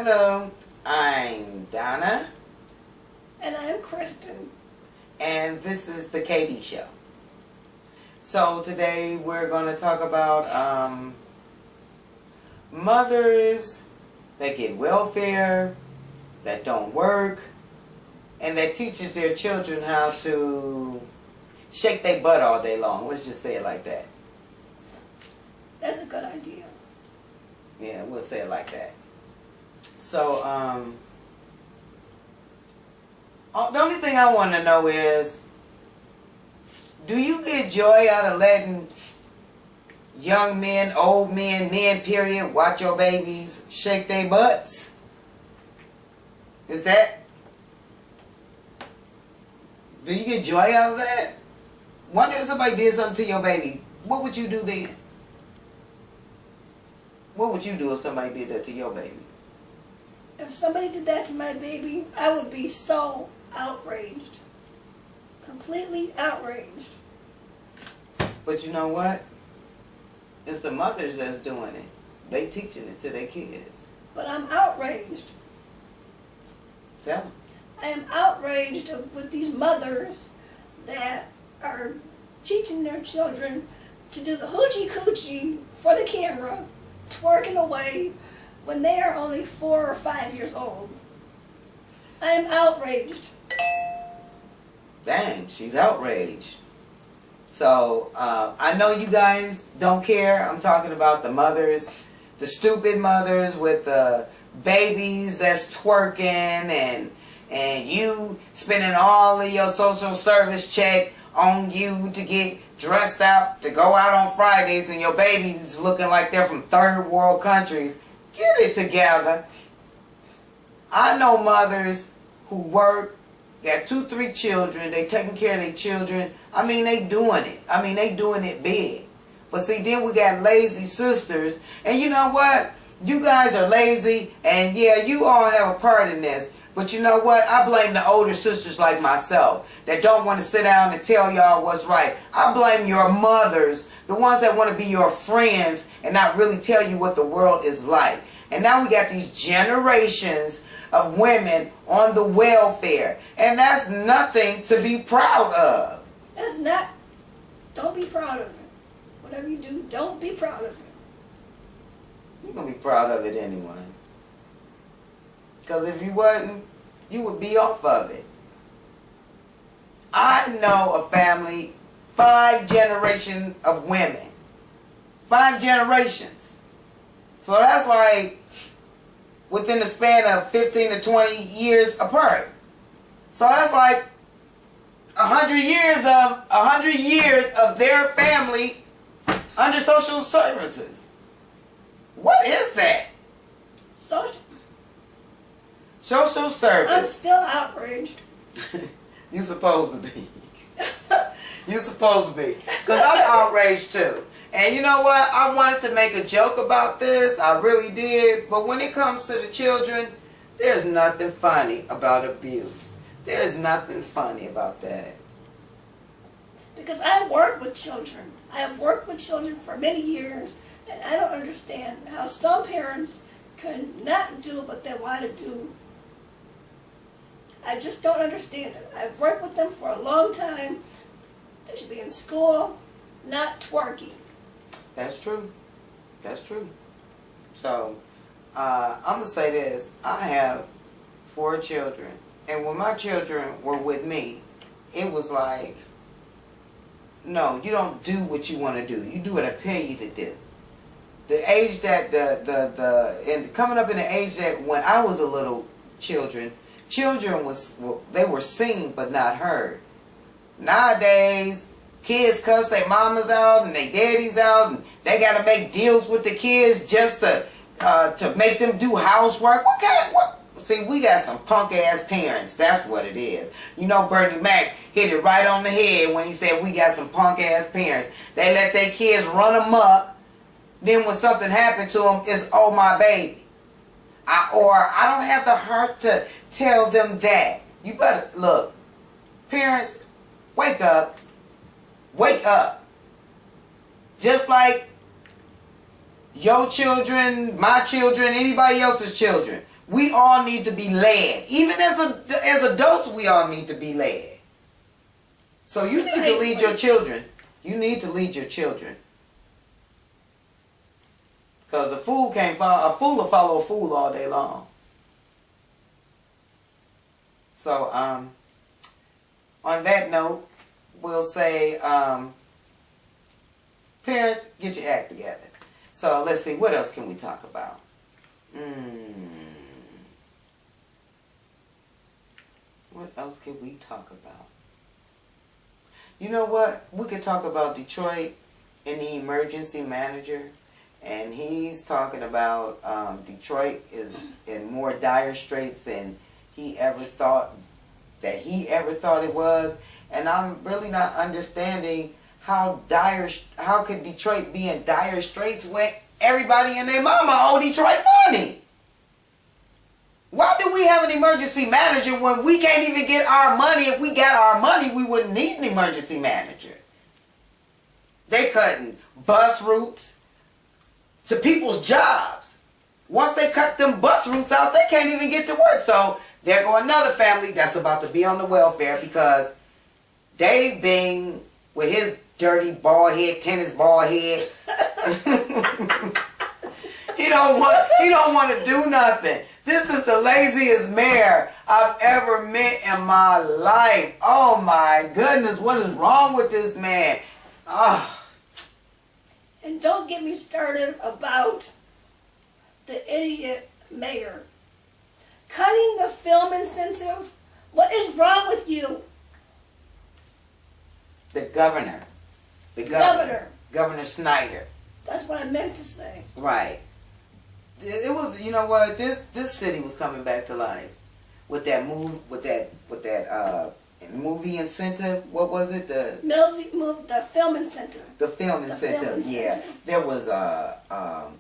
Hello, I'm Donna. And I'm Kristen. And this is the Katie Show. So today we're going to talk about mothers that get welfare, that don't work, and that teaches their children how to shake their butt all day long. Let's just say it like that. That's a good idea. Yeah, we'll say it like that. So, the only thing I want to know is, do you get joy out of letting young men, old men, men period, watch your babies shake their butts? Is that, do you get joy out of that? Wonder if somebody did something to your baby, what would you do then? What would you do if somebody did that to your baby? If somebody did that to my baby, I would be so outraged. Completely outraged. But you know what? It's the mothers that's doing it. They teaching it to their kids. But I'm outraged. Tell them. I am outraged with these mothers that are teaching their children to do the hoochie coochie for the camera, twerking away when they are only 4 or 5 years old. I am outraged. Dang, she's outraged. So, I know you guys don't care. I'm talking about the mothers, the stupid mothers with the babies that's twerking and you spending all of your social service check on you to get dressed up to go out on Fridays and your baby's looking like they're from third world countries. Get it together. I know mothers who work, got 2, 3 children, they taking care of their children. I mean, they doing it. I mean, they doing it big. But see, then we got lazy sisters. And you know what? You guys are lazy, and yeah, you all have a part in this. But you know what? I blame the older sisters like myself that don't want to sit down and tell y'all what's right. I blame your mothers, the ones that want to be your friends and not really tell you what the world is like. And now we got these generations of women on the welfare. And that's nothing to be proud of. That's not. Don't be proud of it. Whatever you do, don't be proud of it. You're going to be proud of it anyway. Because if you wasn't, you would be off of it. I know a family, 5 generations of women. 5 generations. So that's like within the span of 15 to 20 years apart. So that's like 100 years of their family under social services. What is that? Social service. I'm still outraged. You supposed to be. You supposed to be. Because I'm outraged too. And you know what? I wanted to make a joke about this. I really did. But when it comes to the children, there's nothing funny about abuse. There's nothing funny about that. Because I work with children. I have worked with children for many years. And I don't understand how some parents can not do what they want to do. I just don't understand it. I've worked with them for a long time. They should be in school, not twerking. That's true. That's true. So, I'm going to say this. I have 4 children. And when my children were with me, it was like, no, you don't do what you want to do. You do what I tell you to do. The age that, and coming up in the age that when I was a little children was, well, they were seen but not heard. Nowadays, kids cuss their mamas out and their daddies out, and they got to make deals with the kids just to make them do housework. See, we got some punk ass parents. That's what it is. You know, Bernie Mac hit it right on the head when he said we got some punk ass parents. They let their kids run amok. Then when something happened to them, it's, oh, my baby. I don't have the heart to tell them that. You better, look, parents, wake up. Wake up. Just like your children, my children, anybody else's children. We all need to be led. Even as adults, we all need to be led. So you need to lead your children. You need to lead your children. Because a fool will follow a fool all day long. So, on that note, we'll say, parents, get your act together. So, let's see, what else can we talk about? What else can we talk about? You know what? We could talk about Detroit and the emergency manager. And he's talking about Detroit is in more dire straits than he ever thought it was. And I'm really not understanding how could Detroit be in dire straits when everybody and their mama owe Detroit money? Why do we have an emergency manager when we can't even get our money? If we got our money, we wouldn't need an emergency manager. They cutting bus routes to people's jobs. Once they cut them bus routes out, they can't even get to work. So there go another family that's about to be on the welfare because Dave Bing with his dirty bald head, tennis ball head. He don't want to do nothing. This is the laziest mayor I've ever met in my life. Oh my goodness, what is wrong with this man? Oh. And don't get me started about the idiot mayor. Cutting the film incentive? What is wrong with you? The governor. Governor Snyder. That's what I meant to say. Right. It was, you know what, this city was coming back to life with that movie incentive. What was it? The film incentive. The film incentive. Yeah. There was a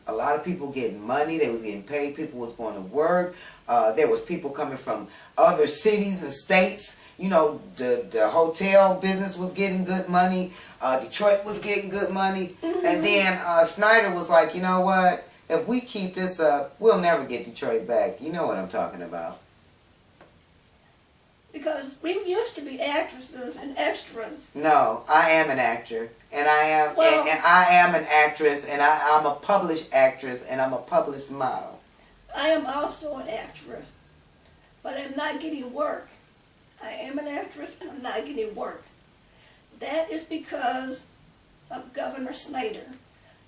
lot of people getting money. They was getting paid. People was going to work. There was people coming from other cities and states. You know, the hotel business was getting good money. Detroit was getting good money. Mm-hmm. And then Snyder was like, you know what? If we keep this up, we'll never get Detroit back. You know what I'm talking about. Because we used to be actresses and extras. No, I am an actor. And I am an actress. And I'm a published actress. And I'm a published model. I am also an actress. But I'm not getting work. I am an actress and I'm not getting work. That is because of Governor Snyder.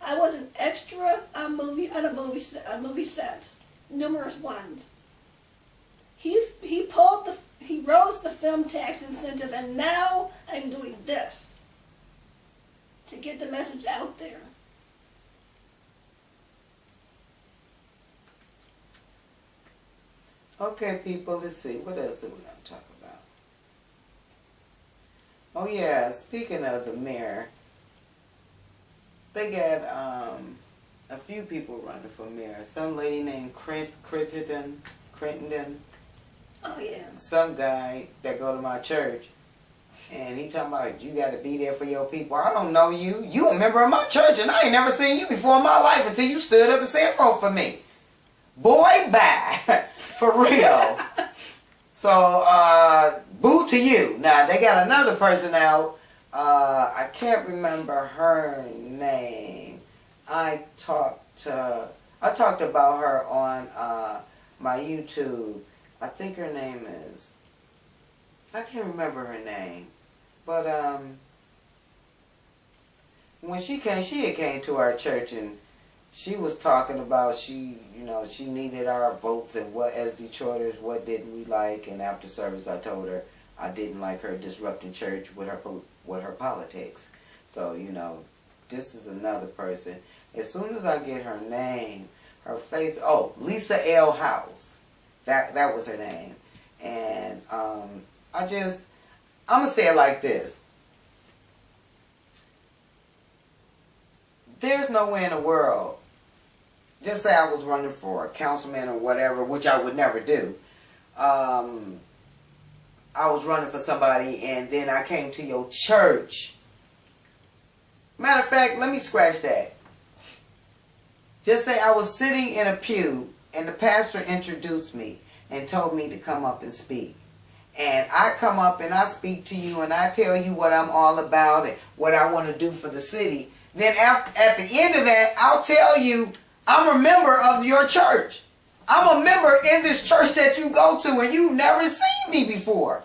I was an extra on movie sets, numerous ones. He rose the film tax incentive, and now I'm doing this to get the message out there. Okay, people, let's see. What else are we going to talk about? Oh, yeah, speaking of the mayor, they got a few people running for mayor. Some lady named Crittenden. Oh, yeah. Some guy that go to my church. And he talking about, you got to be there for your people. I don't know you. You a member of my church, and I ain't never seen you before in my life until you stood up and said, vote for me. Boy, bye. For real. So, boo to you. Now, they got another person out. I can't remember her name. I talked about her on my YouTube. I think her name is, I can't remember her name. But when she had came to our church, and she was talking about she needed our votes, and what, as Detroiters, what didn't we like. And after service I told her I didn't like her disrupting church with her politics. So, this is another person. As soon as I get her name, her face, Lisa L. House. That was her name. And I'm going to say it like this. There's no way in the world, just say I was running for a councilman or whatever, which I would never do. I was running for somebody, and then I came to your church. Matter of fact, let me scratch that. Just say I was sitting in a pew and the pastor introduced me and told me to come up and speak. And I come up and I speak to you and I tell you what I'm all about and what I want to do for the city. Then at the end of that, I'll tell you I'm a member of your church. I'm a member in this church that you go to and you've never seen me before.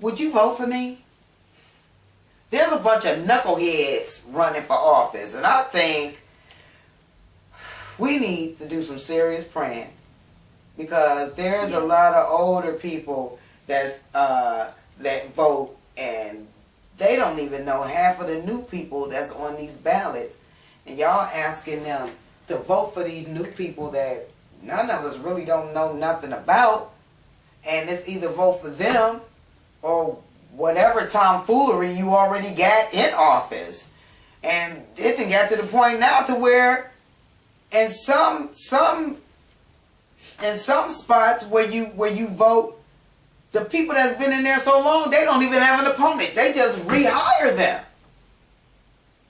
Would you vote for me? There's a bunch of knuckleheads running for office, and I think we need to do some serious praying, because there's a lot of older people that vote, and they don't even know half of the new people that's on these ballots, and y'all asking them to vote for these new people that none of us really don't know nothing about, and it's either vote for them or whatever tomfoolery you already got in office. And it done got to the point now to where in some spots where you vote, the people that's been in there so long, they don't even have an opponent. They just rehire them.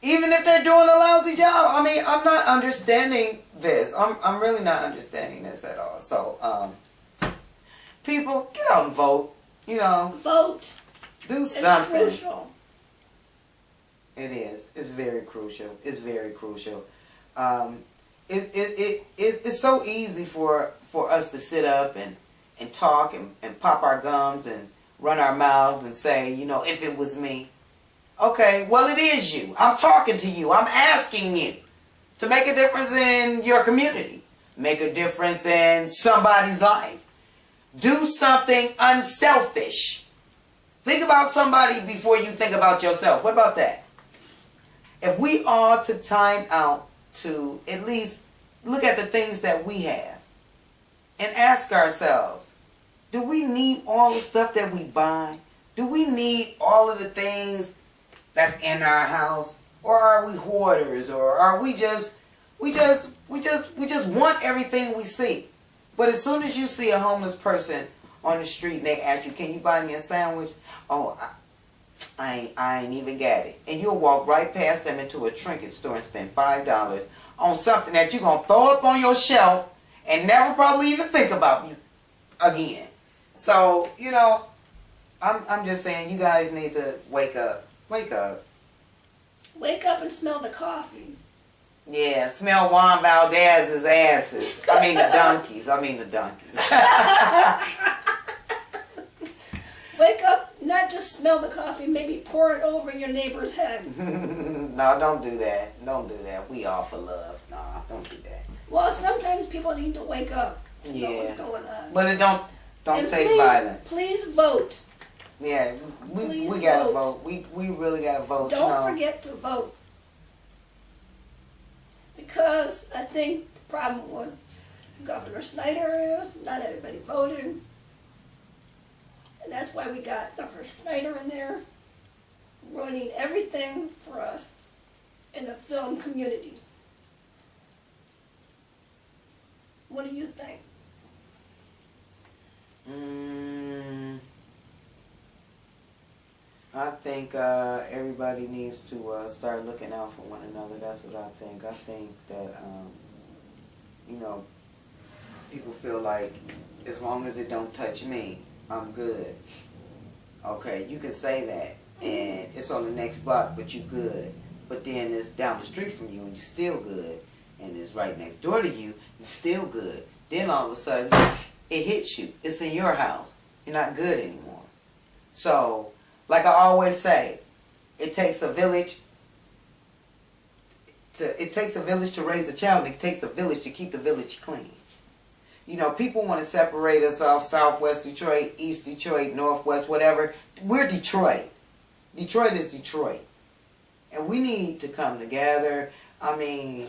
Even if they're doing a lousy job. I mean, I'm not understanding this. I'm really not understanding this at all. So, people, get out and vote. You know. Vote. Do something. It's crucial. It is. It's very crucial. It's very crucial. It's so easy for us to sit up and talk and pop our gums and run our mouths and say, you know, if it was me. Okay, well, it is you. I'm talking to you. I'm asking you to make a difference in your community. Make a difference in somebody's life. Do something unselfish. Think about somebody before you think about yourself. What about that? If we all took time out to at least look at the things that we have and ask ourselves, do we need all the stuff that we buy? Do we need all of the things that's in our house? Or are we hoarders? Or are we just want everything we see? But as soon as you see a homeless person on the street and they ask you, can you buy me a sandwich? Oh, I ain't even got it. And you'll walk right past them into a trinket store and spend $5 on something that you're going to throw up on your shelf and never probably even think about you again. So, you know, I'm just saying you guys need to wake up. Wake up. Wake up and smell the coffee. Yeah, smell Juan Valdez's asses. I mean the donkeys. Wake up, not just smell the coffee, maybe pour it over your neighbor's head. No, don't do that. Don't do that. We all for love. No, don't do that. Well, sometimes people need to wake up to know Yeah. what's going on. But it don't And take please, violence. Please vote. Yeah, Please we gotta vote. vote. We really gotta vote. Don't forget to vote. Because I think the problem with Governor Snyder is not everybody voted. And that's why we got Governor Snyder in there running everything for us in the film community. What do you think? I think everybody needs to start looking out for one another. That's what I think. I think that, you know, people feel like as long as it don't touch me, I'm good. Okay, you can say that, and it's on the next block, but you good. But then it's down the street from you, and you're still good. And it's right next door to you, you're still good. Then all of a sudden, it hits you. It's in your house. You're not good anymore. So, like I always say, it takes a village to raise a child, and it takes a village to keep the village clean. You know, people want to separate us off Southwest Detroit, East Detroit, Northwest, whatever. We're Detroit. Detroit is Detroit. And we need to come together. I mean,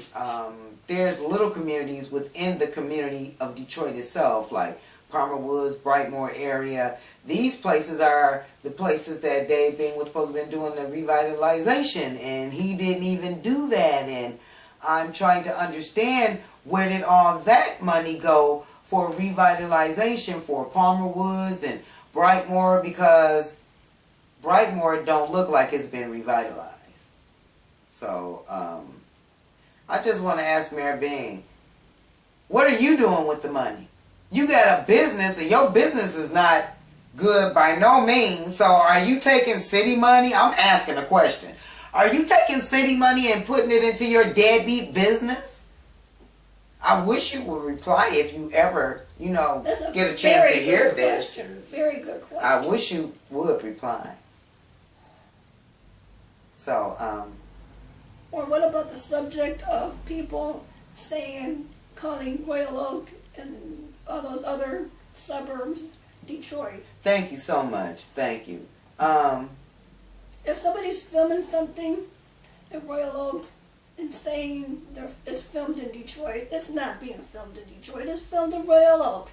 there's little communities within the community of Detroit itself, like Palmer Woods, Brightmoor area. These places are the places that Dave Bing was supposed to have been doing the revitalization, and he didn't even do that. And I'm trying to understand, where did all that money go for revitalization for Palmer Woods and Brightmoor, because Brightmoor don't look like it's been revitalized. So, I just want to ask Mayor Bing, What are you doing with the money? You got a business, and your business is not good by no means. So are you taking city money? I'm asking a question. Are you taking city money and putting it into your deadbeat business? I wish you would reply if you ever, get a chance to hear this. Very good question. I wish you would reply. So, Or what about the subject of people calling Royal Oak and all those other suburbs Detroit? thank you so much. Thank you. If somebody's filming something in Royal Oak and saying it's filmed in Detroit, it's not being filmed in Detroit. It's filmed in Royal Oak,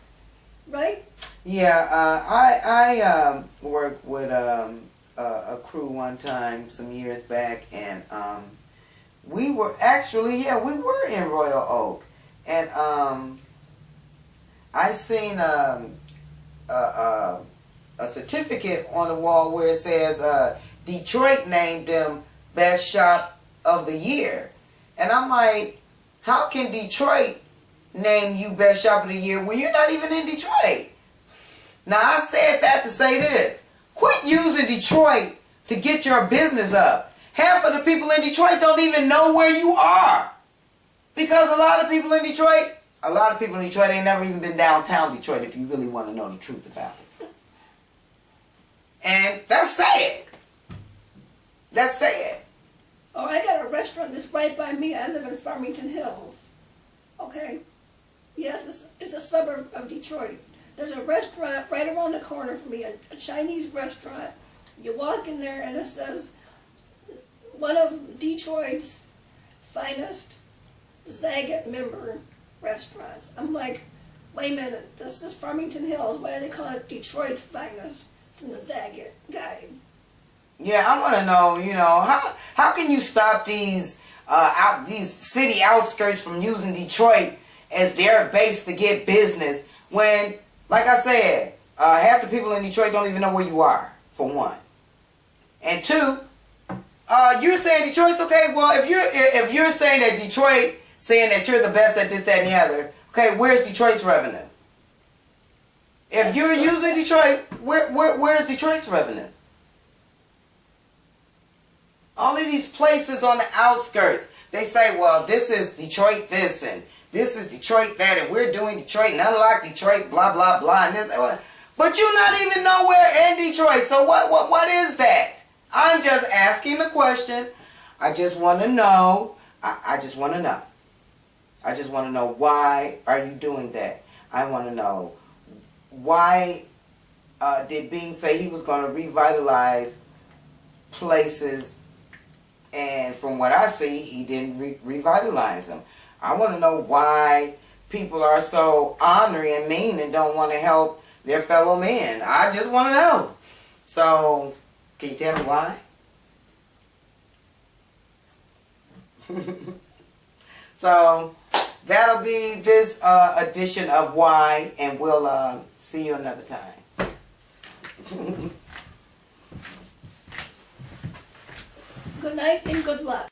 right? Yeah, I worked with a crew one time some years back, and we were in Royal Oak, and I seen a certificate on the wall where it says Detroit named them best shop of the year, and I'm like, how can Detroit name you best shop of the year when you're not even in Detroit? Now, I said that to say this. Quit using Detroit to get your business up. Half of the people in Detroit don't even know where you are. Because a lot of people in Detroit ain't never even been downtown Detroit, if you really want to know the truth about it. And that's sad. That's sad. Oh, I got a restaurant that's right by me. I live in Farmington Hills. Okay? Yes, it's a suburb of Detroit. There's a restaurant right around the corner from me, a Chinese restaurant. You walk in there and it says, one of Detroit's finest Zagat member restaurants. I'm like, wait a minute, this is Farmington Hills. Why do they call it Detroit's finest from the Zagat guide? Yeah, I want to know, how can you stop these city outskirts from using Detroit as their base to get business when, like I said, half the people in Detroit don't even know where you are, for one. And two, you're saying Detroit's okay. Well, if you're saying that Detroit, saying that you're the best at this, that, and the other, okay, where's Detroit's revenue? If you're using Detroit, where's Detroit's revenue? All of these places on the outskirts, they say, well, this is Detroit this, and this is Detroit that, and we're doing Detroit, and unlock Detroit, blah, blah, blah, and this. But you're not even nowhere in Detroit, so what is that? I'm just asking the question. I just want to know. I just want to know. I just want to know, why are you doing that? I want to know, why did Bing say he was going to revitalize places, and from what I see, he didn't revitalize them. I want to know why people are so ornery and mean and don't want to help their fellow men. I just want to know. So, can you tell me why? So, that'll be this edition of Why, and we'll see you another time. Good night and good luck.